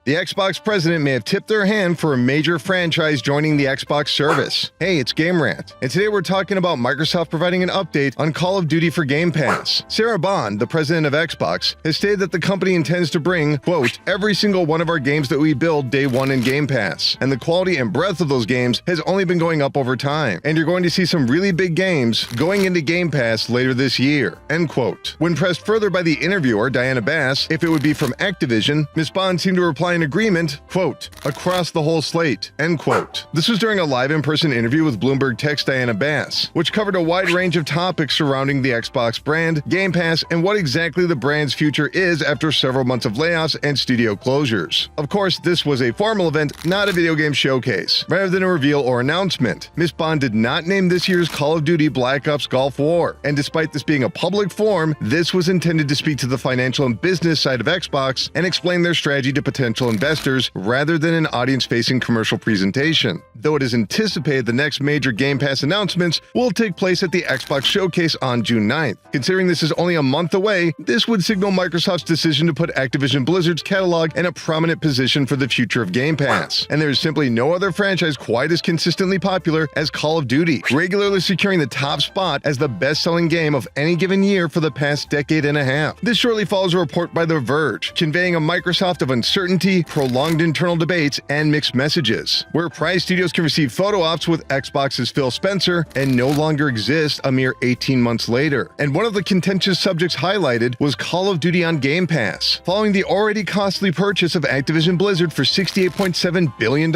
The Xbox president may have tipped their hand for a major franchise joining the Xbox service. Hey, it's Game Rant, and today we're talking about Microsoft providing an update on Call of Duty for Game Pass. Sarah Bond, the president of Xbox, has stated that the company intends to bring, quote, every single one of our games that we build day one in Game Pass, and the quality and breadth of those games has only been going up over time, and you're going to see some really big games going into Game Pass later this year, end quote. When pressed further by the interviewer, Diana Bass, if it would be from Activision, Ms. Bond seemed to reply in agreement, quote, across the whole slate, end quote. This was during a live in-person interview with Bloomberg Tech's Diana Bass, which covered a wide range of topics surrounding the Xbox brand, Game Pass, and what exactly the brand's future is after several months of layoffs and studio closures. Of course, this was a formal event, not a video game showcase. Rather than a reveal or announcement, Ms. Bond did not name this year's Call of Duty Black Ops Gulf War, and despite this being a public forum, this was intended to speak to the financial and business side of Xbox and explain their strategy to potential investors rather than an audience-facing commercial presentation. Though it is anticipated the next major Game Pass announcements will take place at the Xbox Showcase on June 9th. Considering this is only a month away, this would signal Microsoft's decision to put Activision Blizzard's catalog in a prominent position for the future of Game Pass. And there is simply no other franchise quite as consistently popular as Call of Duty, regularly securing the top spot as the best-selling game of any given year for the past decade and a half. This shortly follows a report by The Verge, conveying a Microsoft of uncertainty, prolonged internal debates, and mixed messages, where prize studios can receive photo ops with Xbox's Phil Spencer and no longer exist a mere 18 months later. And one of the contentious subjects highlighted was Call of Duty on Game Pass. Following the already costly purchase of Activision Blizzard for $68.7 billion,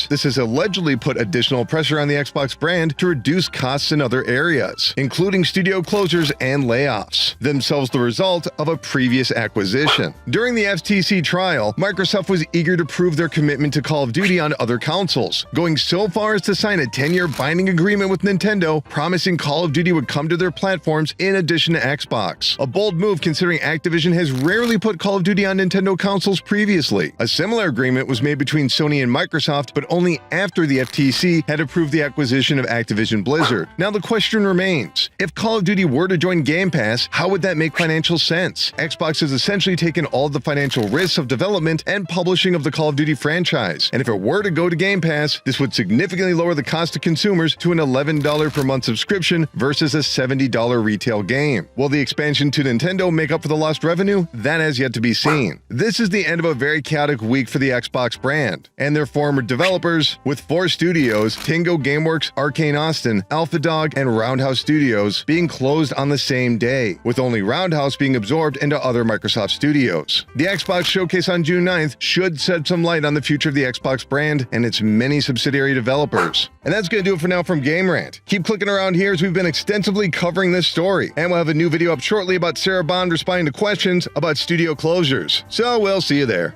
this has allegedly put additional pressure on the Xbox brand to reduce costs in other areas, including studio closures and layoffs, themselves the result of a previous acquisition. During the FTC trial, Microsoft was eager to prove their commitment to Call of Duty on other consoles, going so far as to sign a 10-year binding agreement with Nintendo, promising Call of Duty would come to their platforms in addition to Xbox. A bold move considering Activision has rarely put Call of Duty on Nintendo consoles previously. A similar agreement was made between Sony and Microsoft, but only after the FTC had approved the acquisition of Activision Blizzard. Now the question remains, if Call of Duty were to join Game Pass, how would that make financial sense? Xbox has essentially taken all of the financial risks of development and publishing of the Call of Duty franchise, and if it were to go to Game Pass, this would significantly lower the cost to consumers to an $11 per month subscription versus a $70 retail game. Will the expansion to Nintendo make up for the lost revenue? That has yet to be seen. This is the end of a very chaotic week for the Xbox brand and their former developers, with 4 studios, Tango Gameworks, Arcane Austin, AlphaDog, and Roundhouse Studios, being closed on the same day, with only Roundhouse being absorbed into other Microsoft studios. The Xbox Showcase on June 9th should shed some light on the future of the Xbox brand and its many subsidiary developers. And that's going to do it for now from Game Rant. Keep clicking around here as we've been extensively covering this story, and we'll have a new video up shortly about Sarah Bond responding to questions about studio closures. So we'll see you there.